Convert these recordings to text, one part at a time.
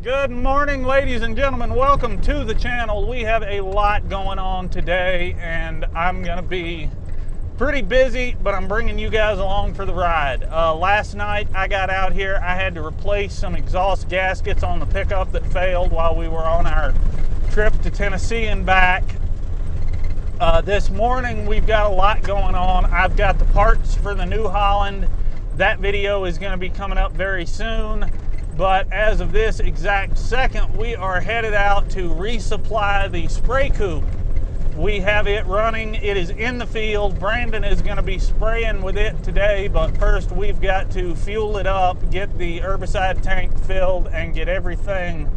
Good morning, ladies and gentlemen. Welcome to the channel. We have a lot going on today, and I'm going to be pretty busy, but I'm bringing you guys along for the ride. Last night I got out here. I had to replace some exhaust gaskets on the pickup that failed while we were on our trip to Tennessee and back. This morning we've got a lot going on. I've got the parts for the New Holland. That video is going to be coming up very soon. But as of this exact second, we are headed out to resupply the spray coupe. We have it running. It is in the field. Brandon is going to be spraying with it today, but first we've got to fuel it up, get the herbicide tank filled, and get everything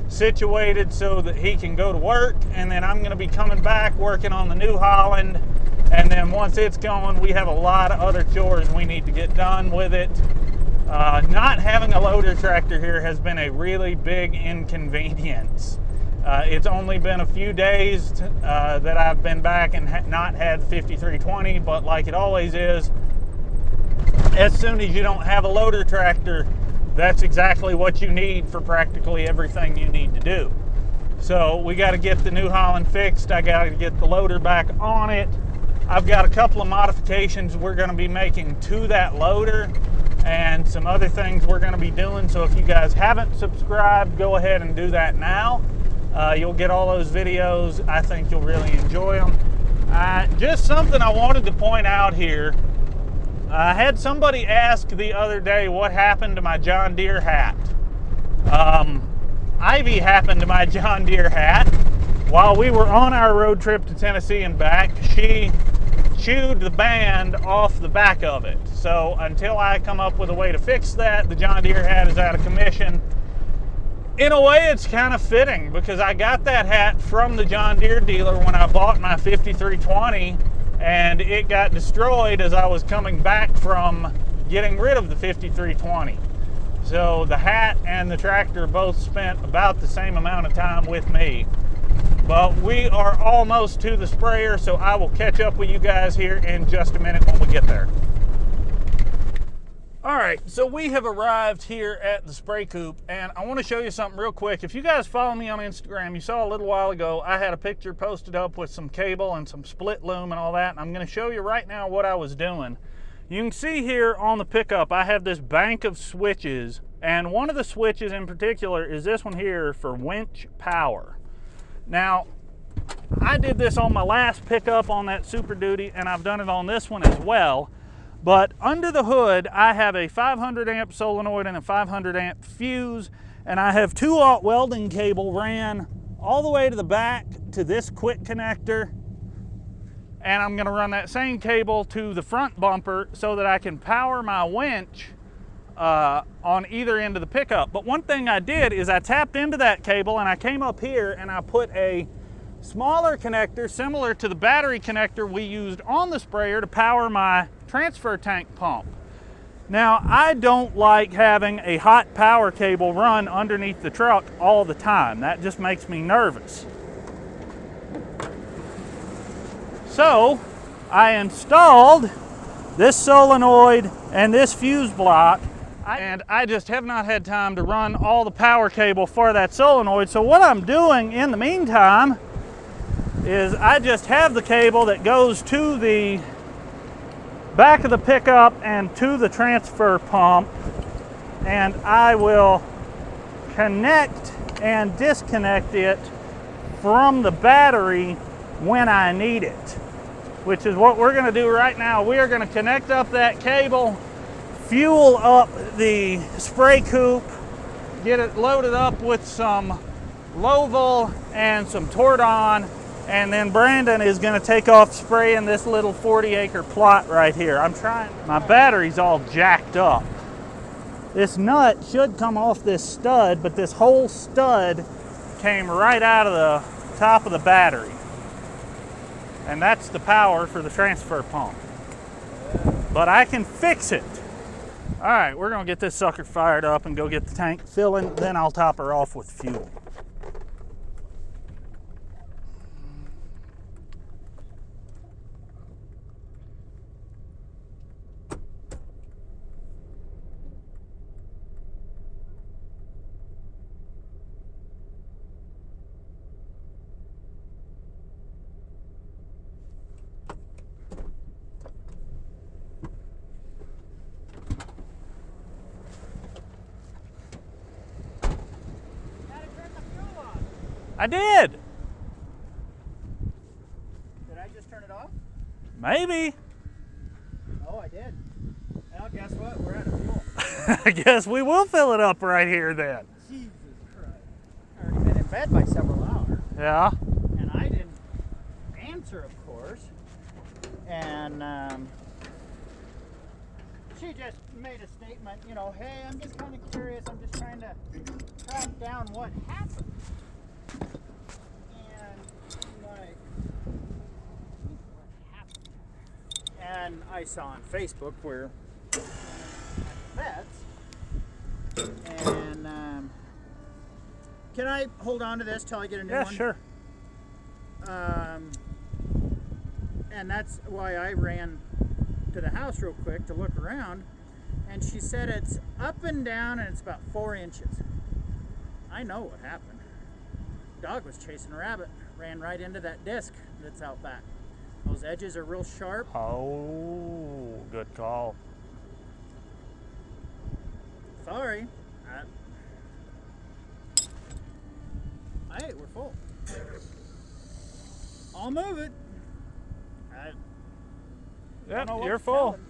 situated so that he can go to work. And then I'm going to be coming back working on the New Holland. And then once it's going, we have a lot of other chores we need to get done with it. Not having a loader tractor here has been a really big inconvenience. It's only been a few days that I've been back and not had 5320, but like it always is, as soon as you don't have a loader tractor, that's exactly what you need for practically everything you need to do. So we got to get the New Holland fixed. I got to get the loader back on it. I've got a couple of modifications we're going to be making to that loader and some other things we're going to be doing. So if you guys haven't subscribed, go ahead and do that now. You'll get all those videos. I think you'll really enjoy them. Just something I wanted to point out here. I had somebody ask the other day what happened to my John Deere hat. Ivy happened to my John Deere hat. While we were on our road trip to Tennessee and back, she chewed the band off the back of it. So until I come up with a way to fix that, the John Deere hat is out of commission. In a way, it's kind of fitting because I got that hat from the John Deere dealer when I bought my 5320, and it got destroyed as I was coming back from getting rid of the 5320. So the hat and the tractor both spent about the same amount of time with me. But we are almost to the sprayer, so I will catch up with you guys here in just a minute when we get there. All right, so we have arrived here at the spray coupe, and I want to show you something real quick. If you guys follow me on Instagram, you saw a little while ago I had a picture posted up with some cable and some split loom and all that, and I'm going to show you right now what I was doing. You can see here on the pickup I have this bank of switches, and one of the switches in particular is this one here for winch power. Now, I did this on my last pickup on that Super Duty, and I've done it on this one as well. But under the hood, I have a 500 amp solenoid and a 500 amp fuse, and I have 2-aught welding cable ran all the way to the back to this quick connector. And I'm going to run that same cable to the front bumper so that I can power my winch on either end of the pickup. But one thing I did is I tapped into that cable and I came up here and I put a smaller connector similar to the battery connector we used on the sprayer to power my transfer tank pump. Now, I don't like having a hot power cable run underneath the truck all the time. That just makes me nervous. So I installed this solenoid and this fuse block, and I just have not had time to run all the power cable for that solenoid. So what I'm doing in the meantime is I just have the cable that goes to the back of the pickup and to the transfer pump, and I will connect and disconnect it from the battery when I need it, which is what we're going to do right now. We are going to connect up that cable, fuel up the spray coupe, get it loaded up with some Lovol and some Tordon, and then Brandon is going to take off spraying this little 40-acre plot right here. My battery's all jacked up. This nut should come off this stud, but this whole stud came right out of the top of the battery. And that's the power for the transfer pump. But I can fix it. All right, we're gonna get this sucker fired up and go get the tank filling, then I'll top her off with fuel. I did. Did I just turn it off? Maybe. Oh, I did. Well, guess what? We're out of fuel. I guess we will fill it up right here then. Jesus Christ. I've already been in bed by several hours. Yeah. And I didn't answer, of course. And she just made a statement, you know, hey, I'm just kind of curious. I'm just trying to track down what happened. And I'm like, what happened? And I saw on Facebook where vets. And can I hold on to this till I get a new one? Yeah, sure. And that's why I ran to the house real quick to look around, and she said it's up and down and it's about 4 inches. I know what happened. Dog was chasing a rabbit, ran right into that disc that's out back. Those edges are real sharp. Oh, good call. Sorry. Hey, we're full. I'll move it. Yep, know what you're to full. tell him.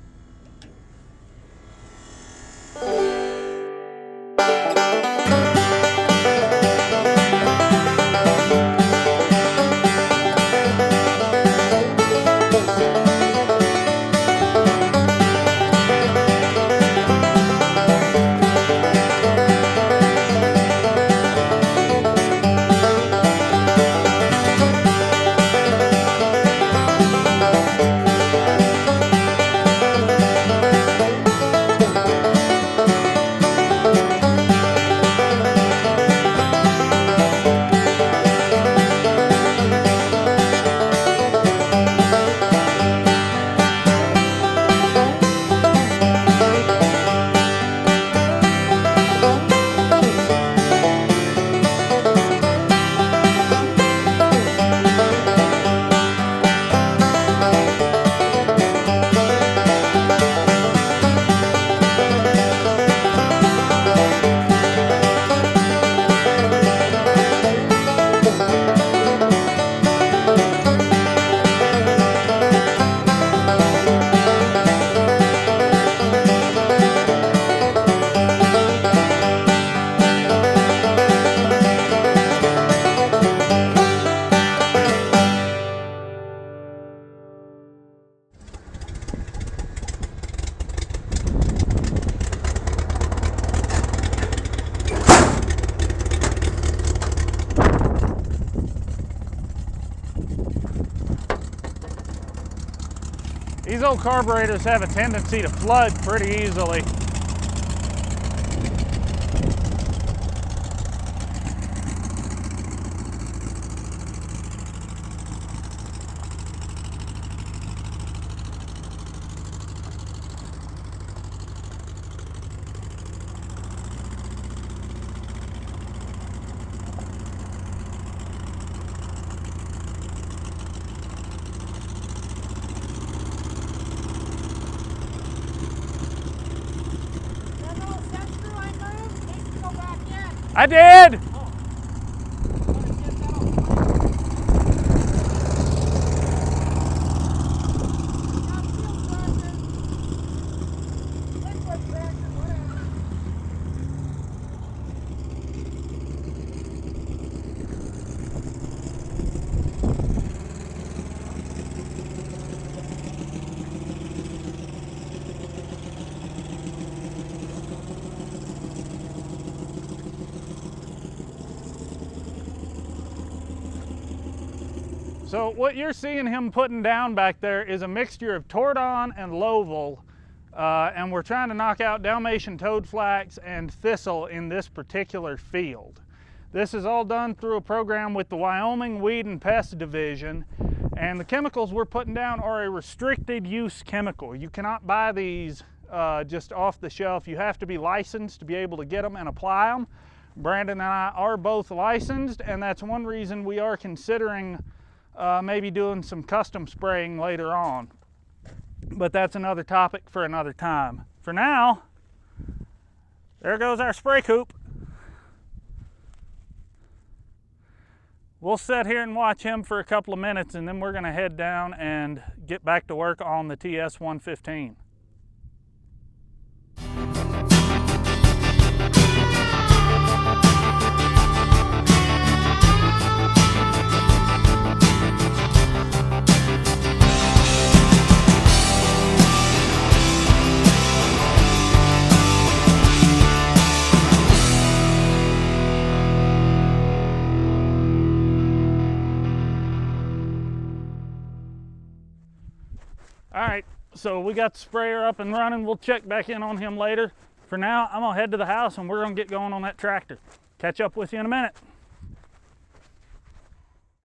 These old carburetors have a tendency to flood pretty easily. I did! So what you're seeing him putting down back there is a mixture of Tordon and Lovol, and we're trying to knock out Dalmatian toadflax and thistle in this particular field. This is all done through a program with the Wyoming Weed and Pest Division, and the chemicals we're putting down are a restricted use chemical. You cannot buy these just off the shelf. You have to be licensed to be able to get them and apply them. Brandon and I are both licensed, and that's one reason we are considering maybe doing some custom spraying later on. But that's another topic for another time. For now, there goes our spray coop. we'll sit here and watch him for a couple of minutes, and then we're going to head down and get back to work on the TS115. All right, so we got the sprayer up and running. We'll check back in on him later. For now, I'm gonna head to the house and we're gonna get going on that tractor. Catch up with you in a minute.